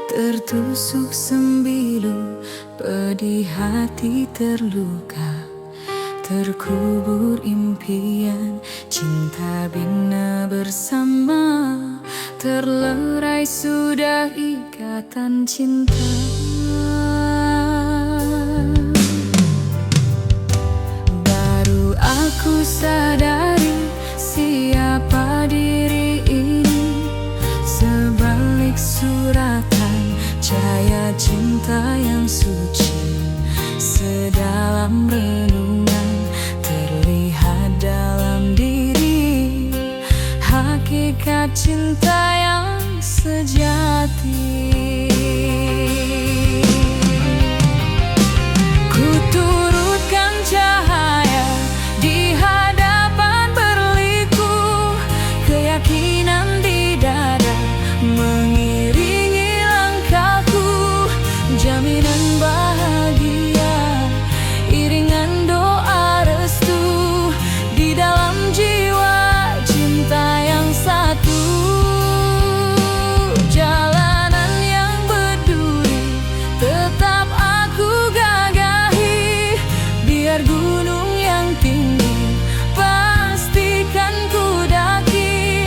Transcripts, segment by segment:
Tertusuk sembilu, pedih hati terluka. Terkubur impian, cinta bina bersama. Terlerai sudah ikatan cinta. Baru aku sadari siapa diri ini. Sebalik suratan cahaya cinta yang suci, sedalam renungan terlihat dalam diri hakikat cinta yang sejati. Ku turutkan cahaya di hadapan berliku, keyakinan di dada mengiringi langkahku, jaminan bahagia, iringan doa restu di dalam jiwa cinta yang satu. Jalanan yang berduri tetap aku gagahi, biar gunung yang tinggi pastikan ku daki.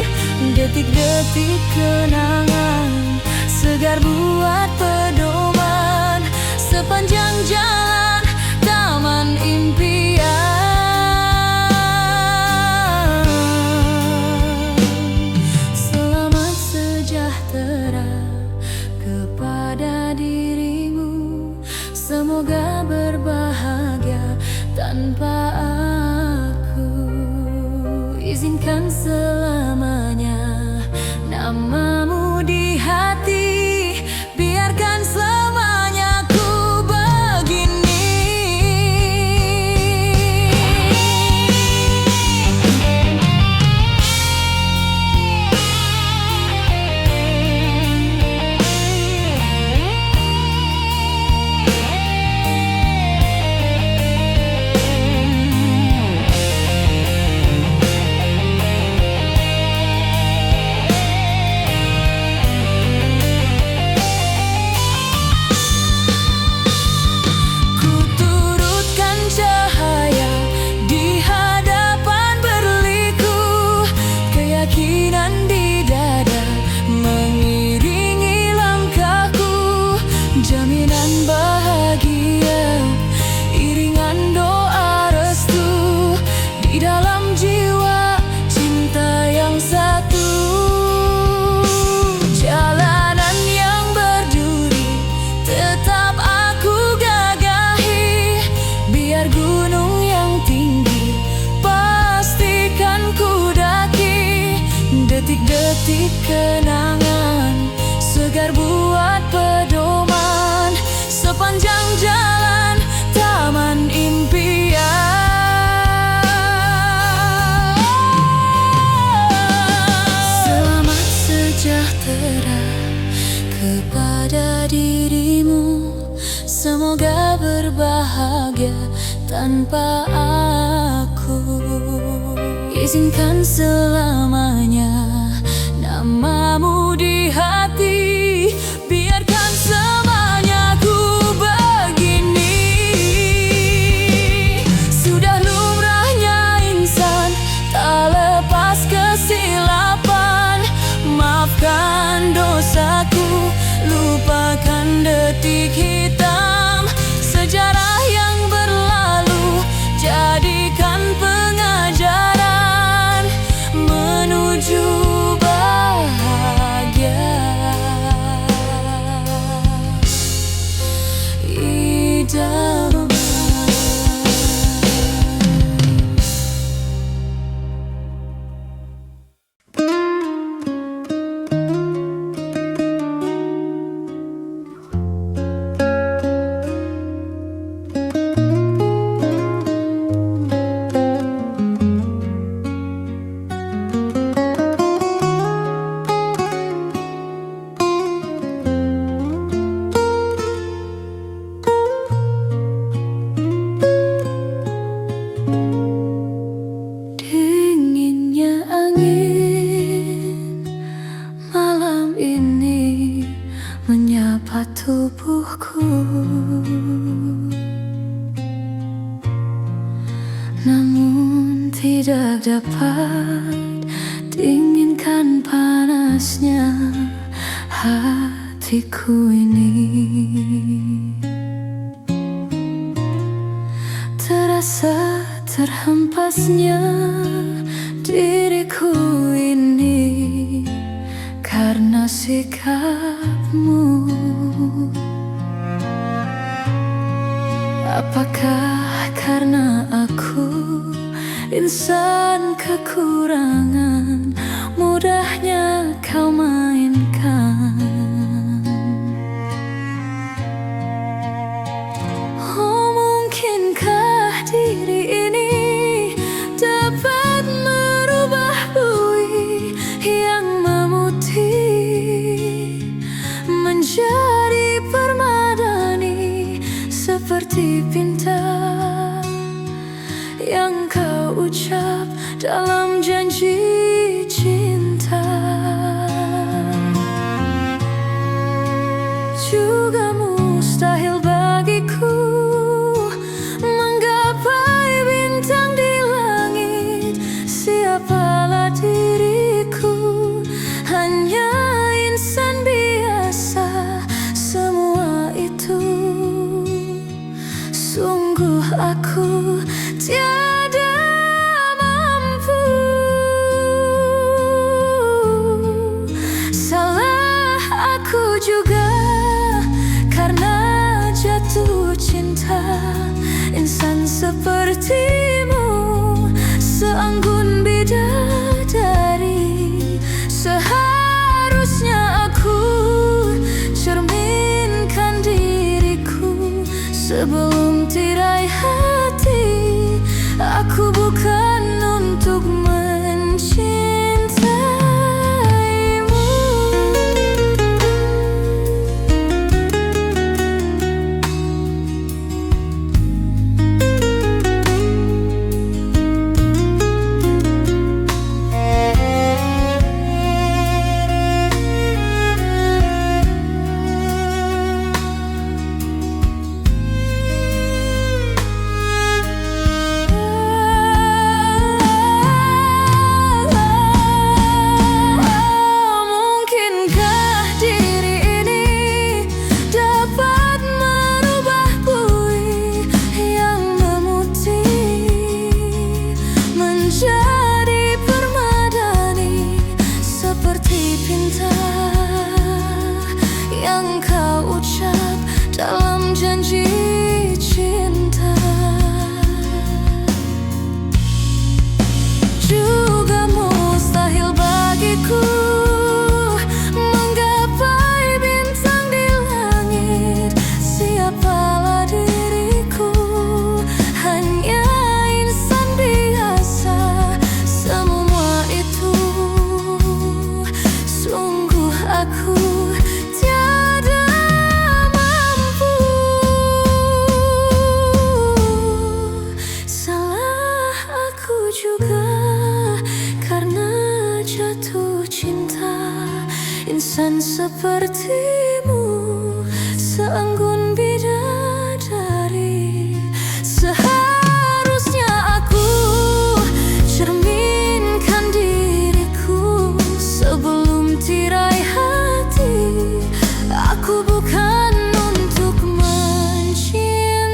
Detik-detik kenangan segar buat pedoman sepanjang jalan taman impian. Selamat sejahtera kepada dirimu, semoga berbahagia tanpa aku. Izinkan selamanya namamu di hati, biarkan selamanya ku begini. Keyakinan di dada mengiringi langkahku, jaminan bahagia, iringan doa restu di dalam jiwa cinta yang satu. Jalanan yang berduri tetap aku gagahi, biar gunung yang tinggi pastikan ku daki. Detik-detik kenangan segar buat pedoman sepanjang jalan taman impian. Selamat sejahtera kepada dirimu, semoga berbahagia tanpa aku. Izinkan selamanya namamu di hati, biarkan semuanya ku begini. Sudah lumrahnya insan tak lepas kesilapan, maafkan dosaku, lupakan detik hitam. Sejarah yang berlalu jadikan pengajaran menuju bahagia. tubuhku, namun tidak dapat dinginkan panasnya hatiku ini. Terasa terhempasnya diriku ini karena sikapmu. Apakah karena aku insan kekurangan, mudahnya kau mainkan? Oh, mungkinkah diri ini dapat merubah bui yang memutih menjadi permadani, seperti pinta yang kau ucap dalam janji cinta. Juga mustahil bagiku menggapai bintang di langit. Siapalah diriku, hanya insan biasa. Semua itu sungguh aku tiada mampu. Salah aku juga karena jatuh cinta. Insan sepertimu seanggun bidadari. Seharusnya aku cerminkan diriku sebelum tirai hati. Aku bukan untuk mencintaimu. Yang kau ucap dalam janji cinta. Juga mustahil bagiku menggapai bintang di langit. Siapalah diriku, hanya insan biasa. Semua itu sungguh aku juga karena jatuh cinta. Insan sepertimu seanggun bidadari. Seharusnya aku cerminkan diriku sebelum tirai hati. Aku bukan untuk mencintaimu.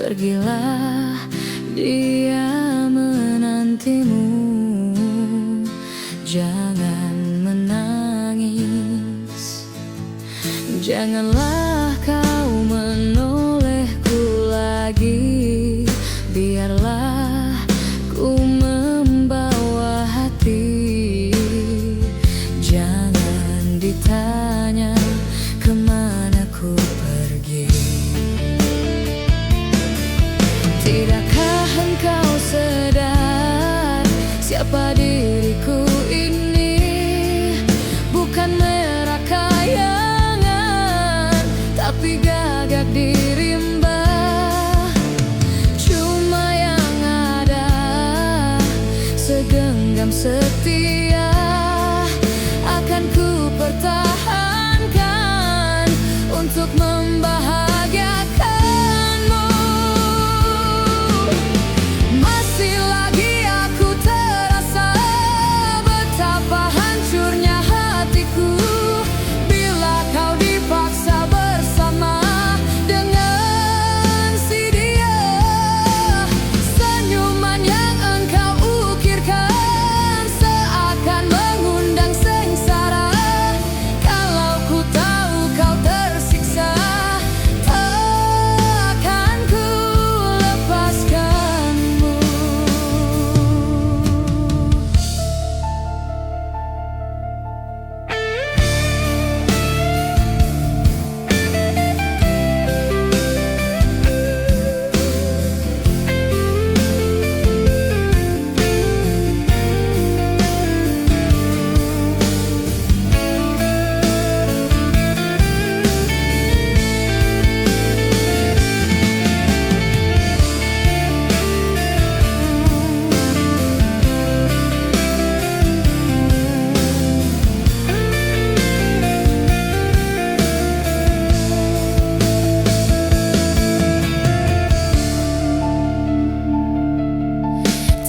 Pergilah, dia menantimu. Jangan menangis, janganlah kau menolehku lagi. Biarlah ku membawa hati. Jangan ditanya kemana ku pergi. Tidakkah engkau sadar siapa diriku ini? Bukan merakayangan, tapi gagak di rimba. Cuma yang ada segenggam setia akan ku pertahankan untuk membahagiakanmu. Masih lagi aku terasa betapa hancurnya hatiku bila kau dipaksa bersama dengan si dia. Senyuman yang engkau ukirkan seakan mengundang sengsara. Kalau ku tahu kau tersiksa, takkan ku lepaskanmu.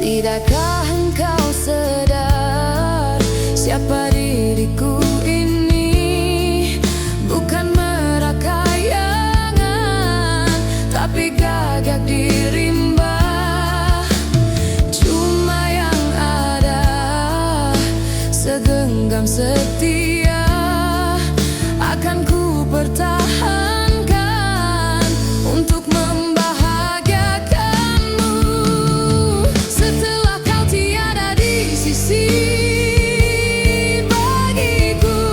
Tidakkah engkau sadar siapa diriku ini? Bukan merakayangan, tapi gagak di rimba. Cuma yang ada segenggam setia akan ku pertahankan untuk membahagiakanmu. Setelah kau tiada di sisi bagiku,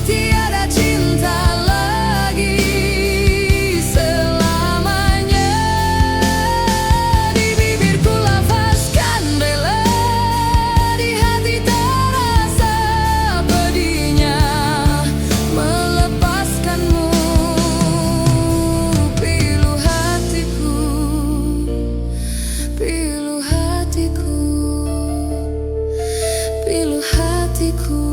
tiada cinta lagi selamanya. Di bibirku lafazkan rela, di hati terasa pedihnya melepaskanmu. Pilu hatiku, pilu hatiku, pilu hatiku.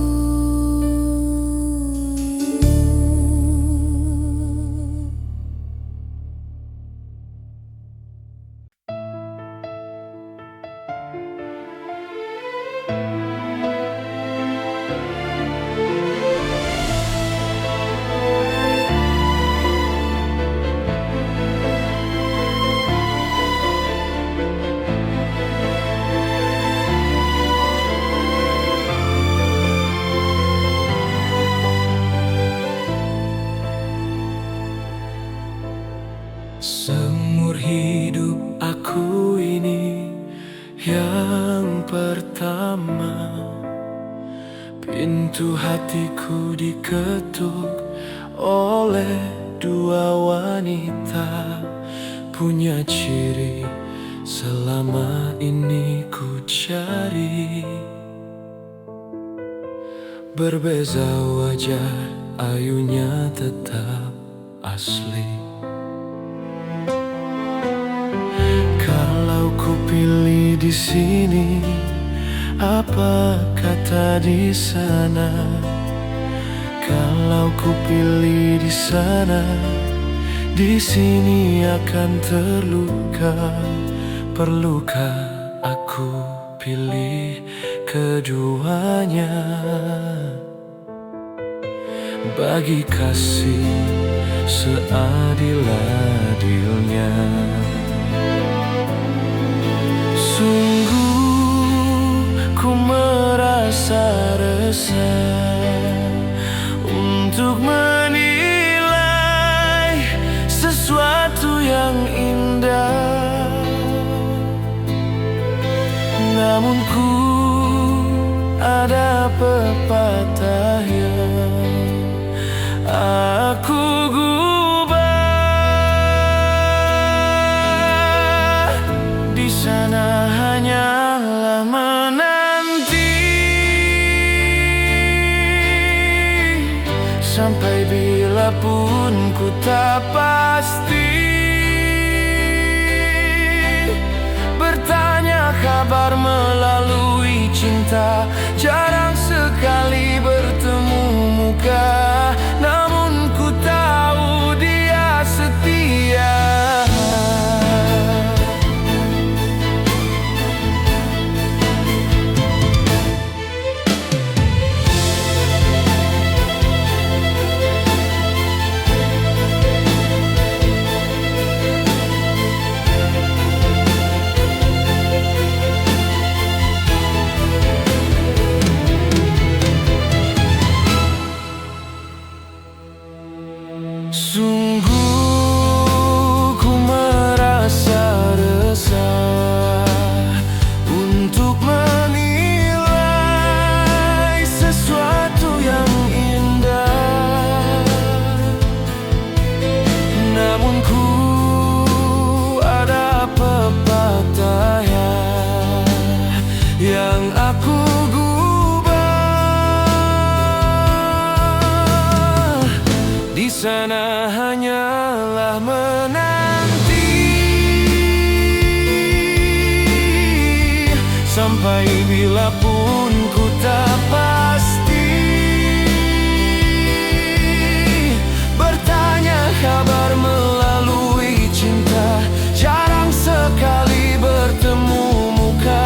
Seumur hidup aku ini yang pertama, pintu hatiku diketuk oleh dua wanita. Punya ciri selama ini ku cari. Berbeza wajah, ayunya tetap asli. Kalau ku pilih di sini, apa kata di sana? Kalau ku pilih di sana, di sini akan terluka. Perlukah aku pilih keduanya? Bagi kasih seadil-adilnya, susah untuk menilai sesuatu yang indah. Namun ku ada pepatah yang aku gubah. Di sana hanyalah menanti sampai bila pun ku tak pasti. Bertanya kabar melalui cinta, jarang sekali bertemu muka. Namun ku tahu dia setia. Sungguh ku merasa resah untuk menilai sesuatu yang indah. Namun ku ada pepatah yang aku gubah. Di sana hanyalah menanti sampai bila pun ku tak pasti. Bertanya kabar melalui cinta, jarang sekali bertemu muka.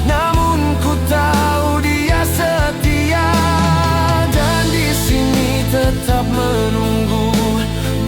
Namun ku tahu dia setia, dan di sini tetap menunggu.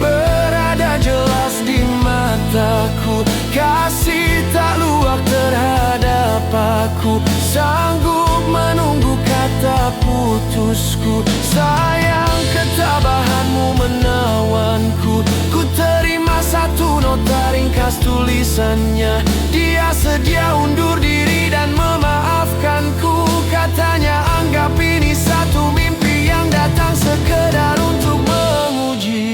Berada jelas di mataku, kasih tak luak terhadap aku. Sanggup menunggu kata putusku. Sayang ketabahanmu menawanku. Ku terima satu nota ringkas tulisannya. Dia sedia undur diri dan memaafkanku. Katanya anggap ini satu mimpi yang datang sekedar untuk menguji.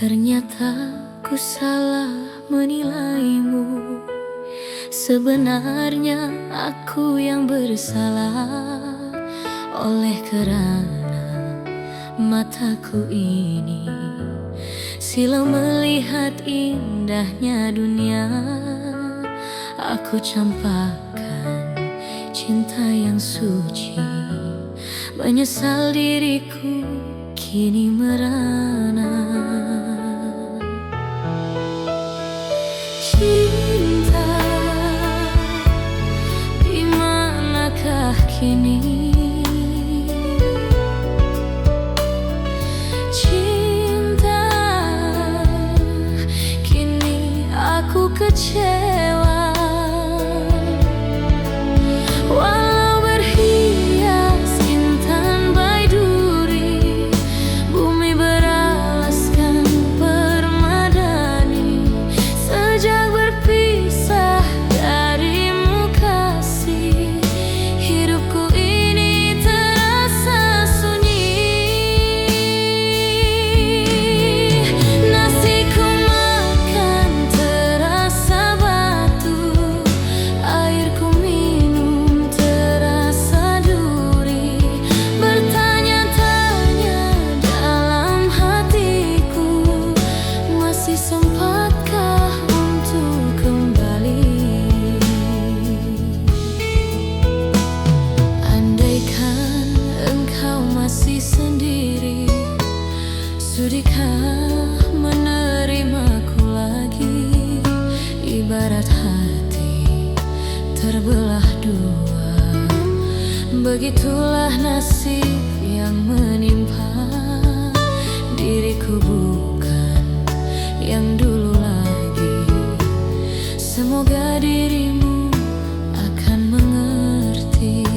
Ternyata ku salah menilaimu. Sebenarnya aku yang bersalah. Oleh kerana mataku ini silau melihat indahnya dunia, aku campakkan cinta yang suci. Menyesal diriku kini merana. Cinta, di manakah kini? Cinta, kini aku kecewa. Walau berhias intan baiduri, bumi beralaskan Begitulah nasib yang menimpa diriku, bukan yang dulu lagi. Semoga dirimu akan mengerti.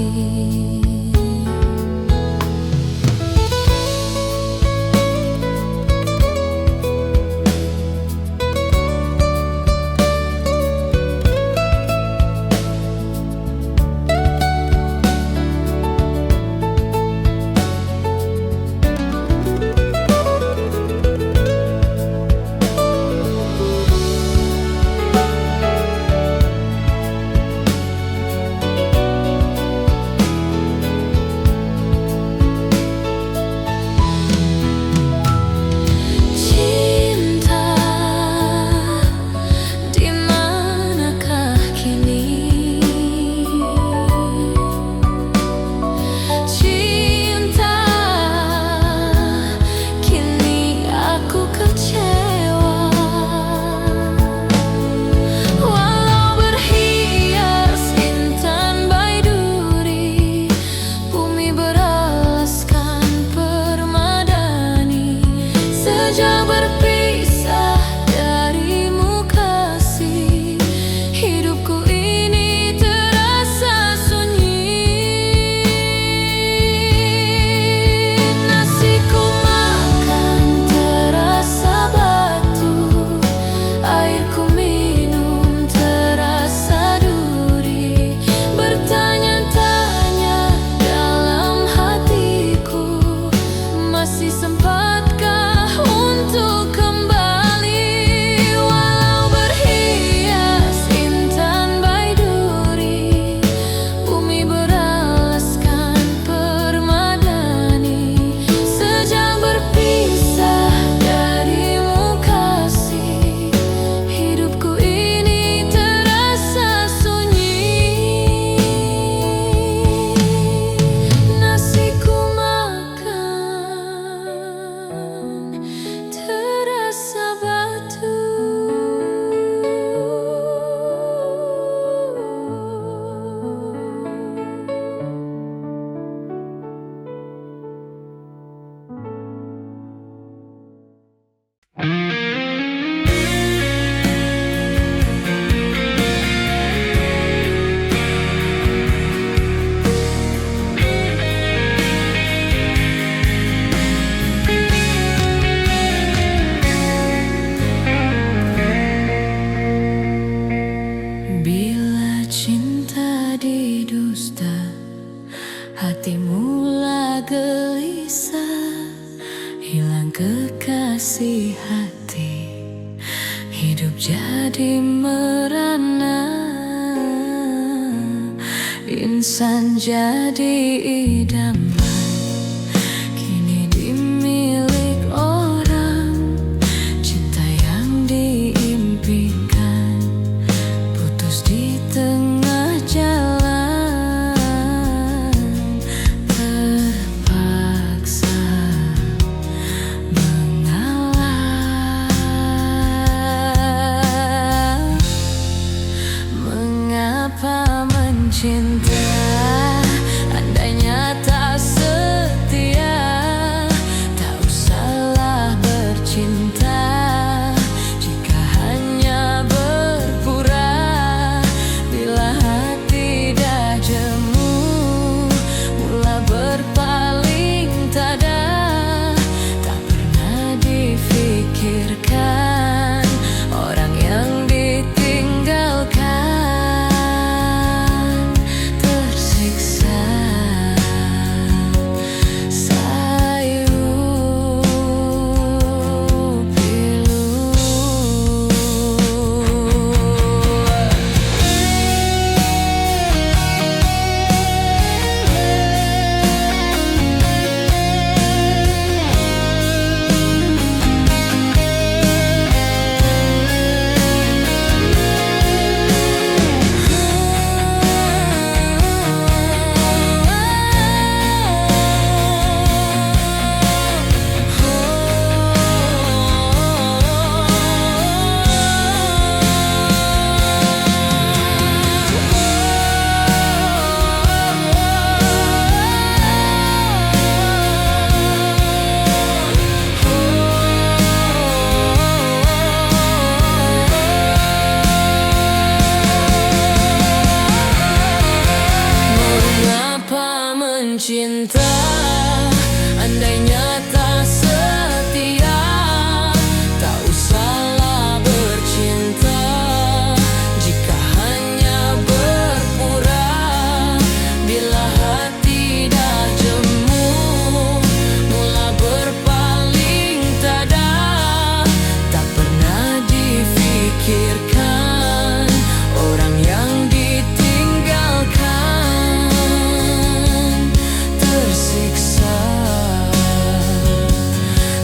Sejak berpisah darimu kasih, hidupku ini terasa sunyi. Nasiku makan terasa batu, airku minum terasa duri. Bertanya-tanya dalam hatiku, masih sempatkah untuk kembali? Walau berhias intan baiduri, bumi beralaskan permadani. Sejak berpisah darimu kasih, hidupku ini terasa sunyi. Nasiku makan terasa batu. Bila cinta didusta, hati mula gelisah. Hilang kekasih hati, hidup jadi merana. Insan jadi idaman, kini dimilik orang. Cinta yang diimpikan putus di tengah jalan. Terpaksa mengalah. Mengapa mencinta, andainya tak Andainya tak setia, tak usahlah bercinta. Jika hanya berpura, bila hati dah jemu, mula berpaling tada. Tak pernah difikirkan orang yang ditinggalkan tersiksa.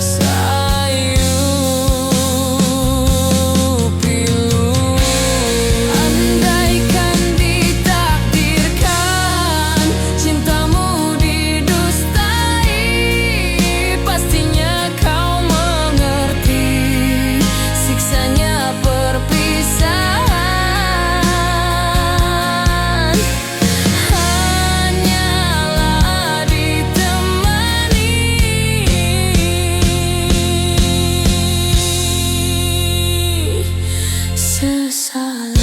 Sayu pilu, andaikan ditakdirkan cintamu didustai, pastinya kau mengerti siksanya perpisahan. Hanyalah ditemani sesalan.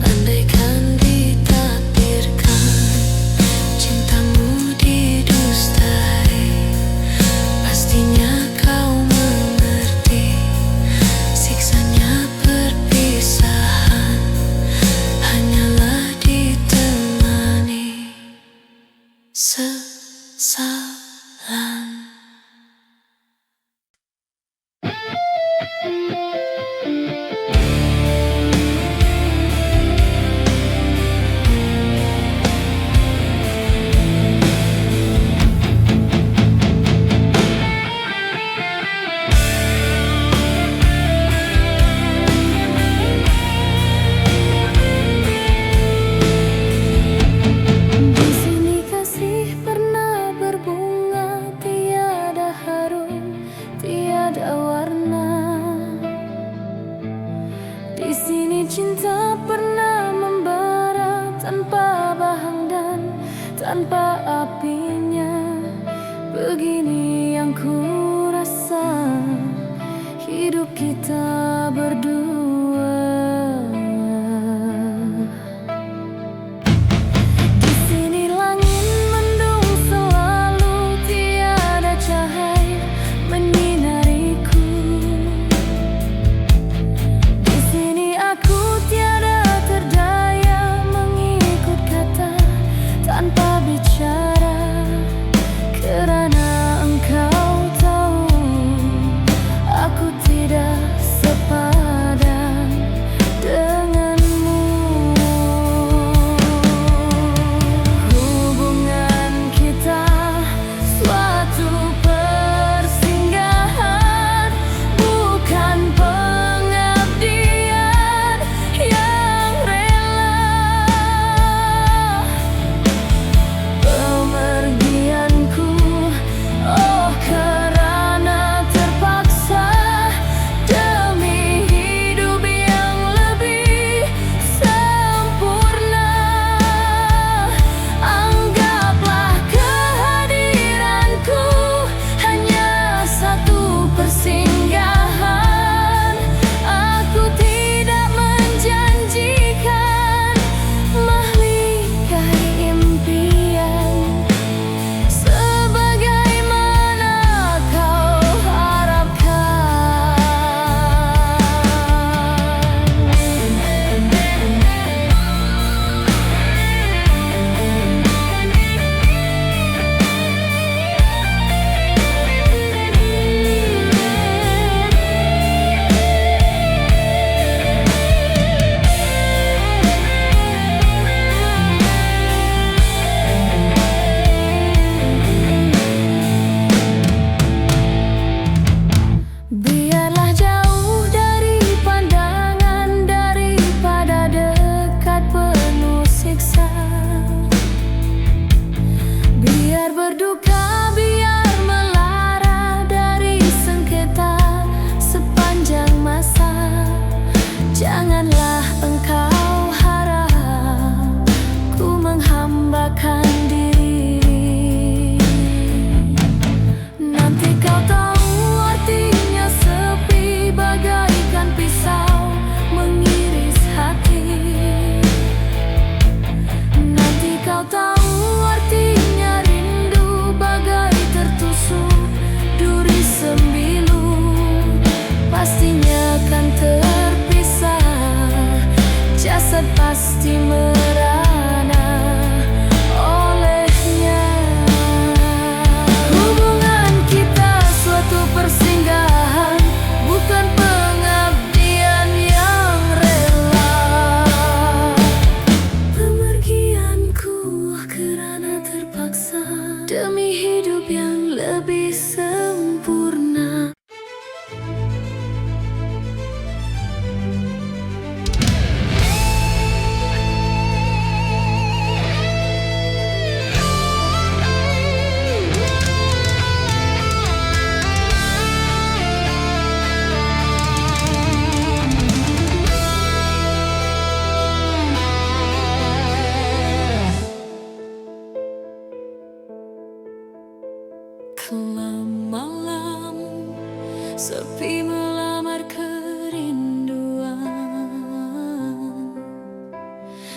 Andaikan ditakdirkan cintamu didustai, pastinya kau mengerti siksanya perpisahan. Hanyalah ditemani sesalan. Di sini kasih pernah berbunga, tiada harum, tiada warna. Di sini cinta pernah membara tanpa bahang dan tanpa apinya. Begini yang ku rasa hidup kita berdua. Di sini langit mendung selalu, tiada cahaya menyinariku. Di sini aku tiada terdaya mengikut kata tanpa bicara, kerana engkau tahu aku tidak sepadan. sepi melamar kerinduan.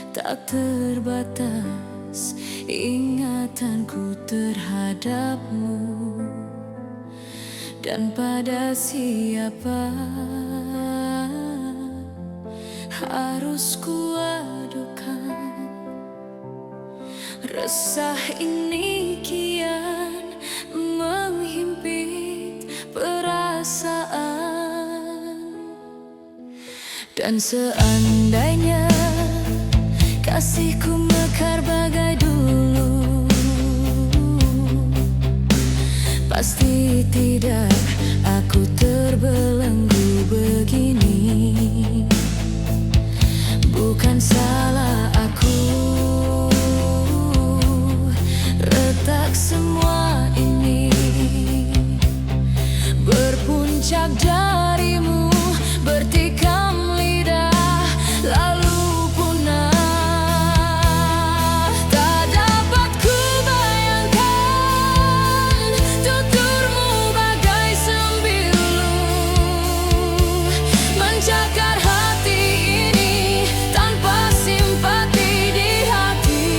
Tak terbatas ingatanku terhadapmu, dan pada siapa harus kuadukan. Resah ini kian menghimpit perasaan, dan seandainya kasihku mekar bagai dulu, pasti tidak aku terbelenggu begini. Bukan salah aku, retak semua ini berpuncak darimu, bertikam lidah lalu punah. Tak dapat ku bayangkan tuturmu bagai sembilu mencakar hati ini tanpa simpati di hati.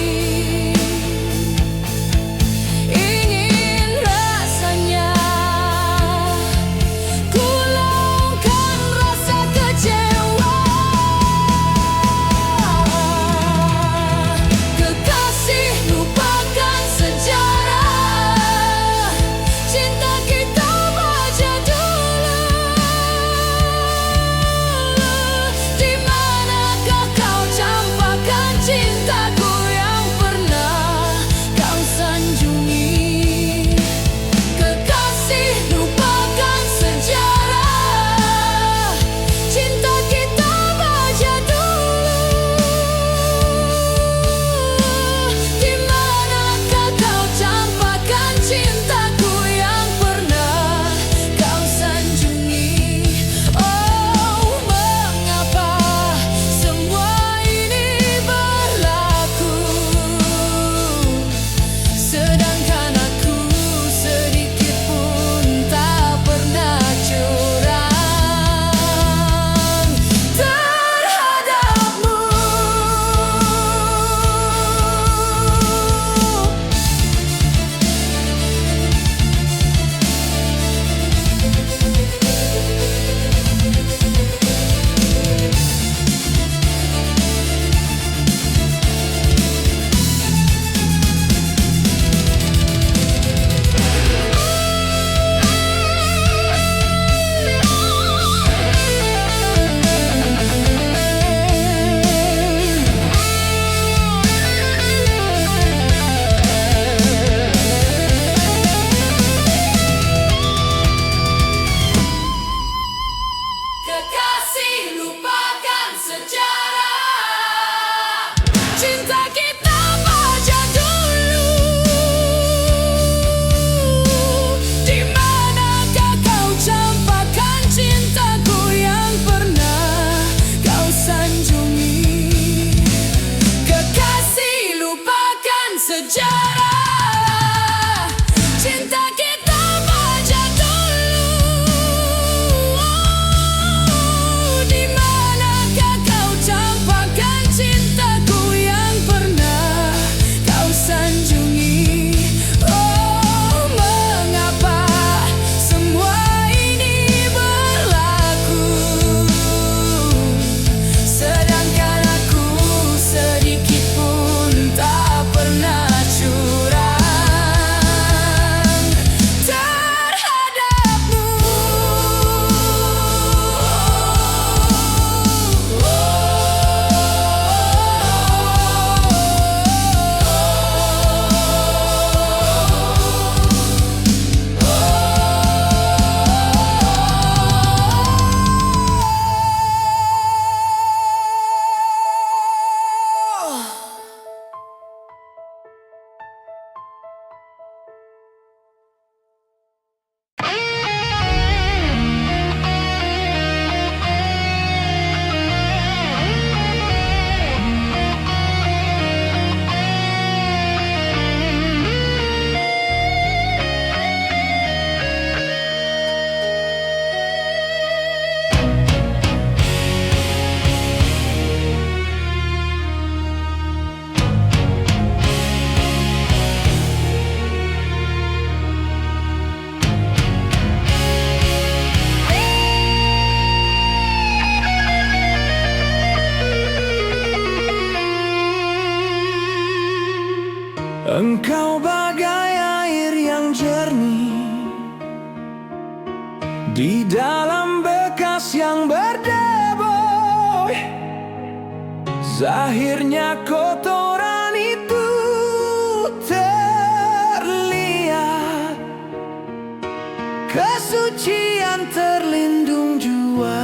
Engkau bagai air yang jernih di dalam bekas yang berdebu. Zahirnya kotoran itu terlihat, kesucian terlindung jua.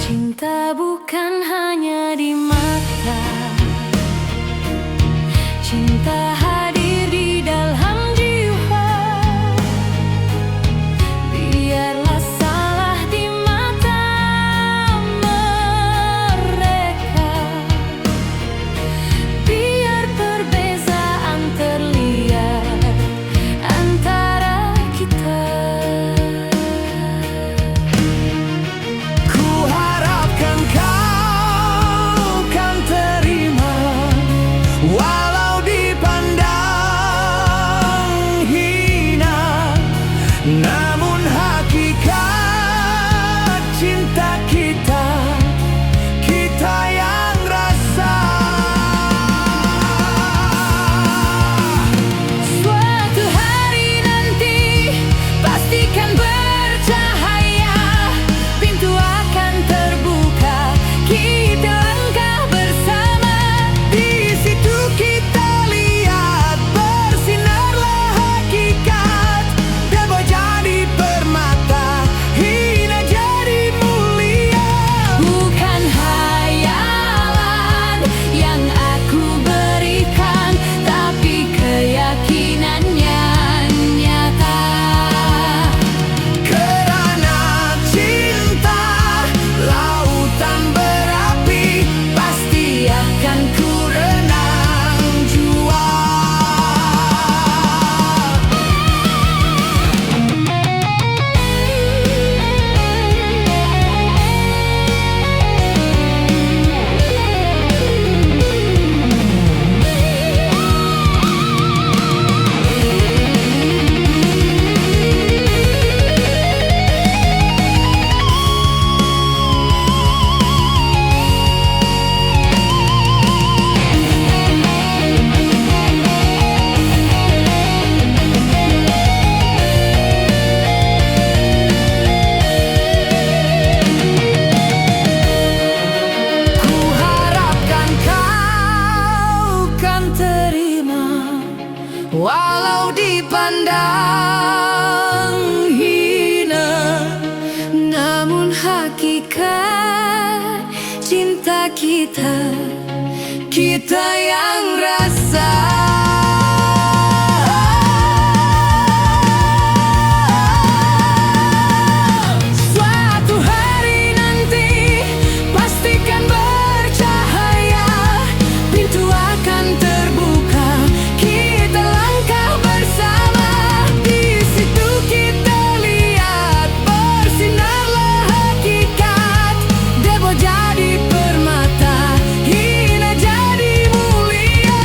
Cinta bukan hanya di mata, cinta hadir di dalam jiwa. Biarlah salah di mata mereka, biar perbezaan terlihat antara kita. Ku harapkan kau kan terima, walau dipandang hina, namun hakikat cinta kita, kita yang rasa. Suatu hari nanti pastikan bercahaya, pintu akan terbuka, kita langkah bersama. Di situ kita lihat bersinarlah hakikat, debu jadi permata, hina jadi mulia. Bukan hayalan yang aku berikan, tapi keyakinannya nyata. Kerana cinta lautan berapi, pasti akan ku renang jua. Ku harapkan kau kan terima, walau dipandang hina, Namun hakikat cinta kita, kita yang rasa. suatu hari nanti pastikan bercahaya, pintu akan terbuka, kita langkah bersama. Di situ kita lihat bersinarlah hakikat, debu jadi permata, hina jadi mulia.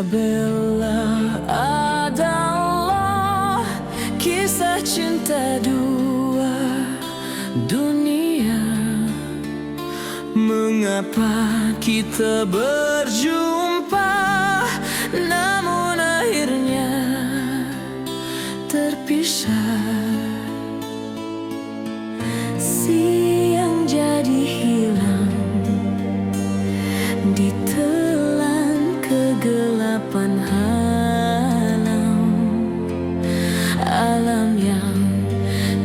Isabella adalah kisah cinta dua dunia. Mengapa kita berjumpa, namun akhirnya terpisah. Siang jadi hilang, ditelan kegelapan halam. Alam yang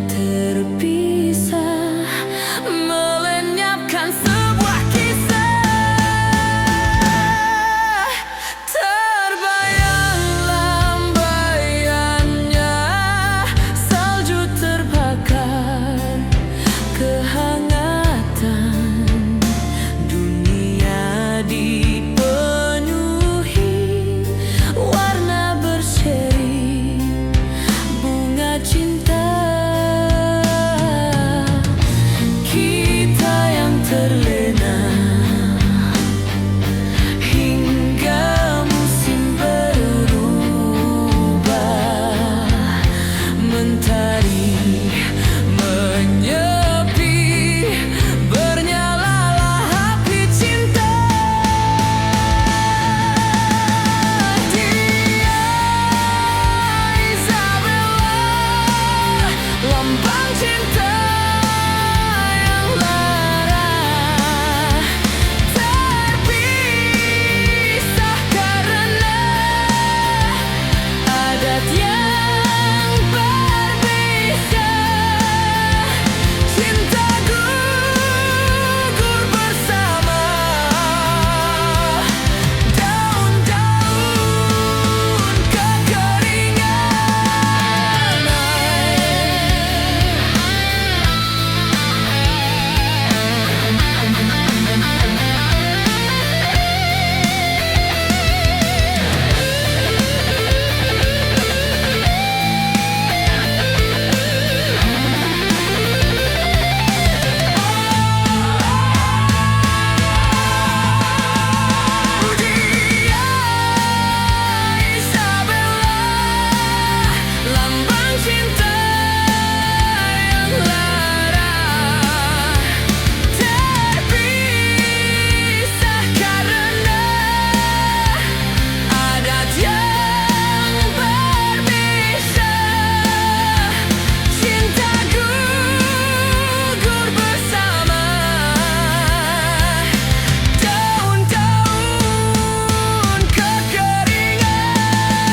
terpisah melenyapkan sebuah kisah. Terbayang lambaiannya, salju terbakar kehangatan. Dunia dipenuhi warna berseri bunga cinta. Kita yang terlena hingga musim berubah. Mentari menyepi, bernyalalah api cinta. Dia Isabella, lambang cinta yang lara. Terpisah karena adat yang berbisa. Cinta gugur bersama daun-daun kekeringan. Dia Isabella, lambang cinta yang lara. Terpisah karena adat yang berbisa. Cinta gugur bersama daun-daun kekeringan.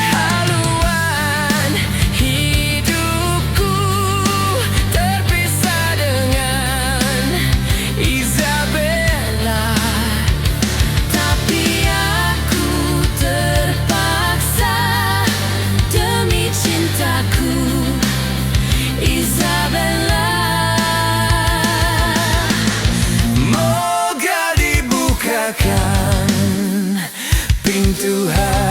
Haluan hidupku terpisah dengan Isabella, tapi aku terpaksa demi cintaku Isabella. Moga dibukakan pintu hati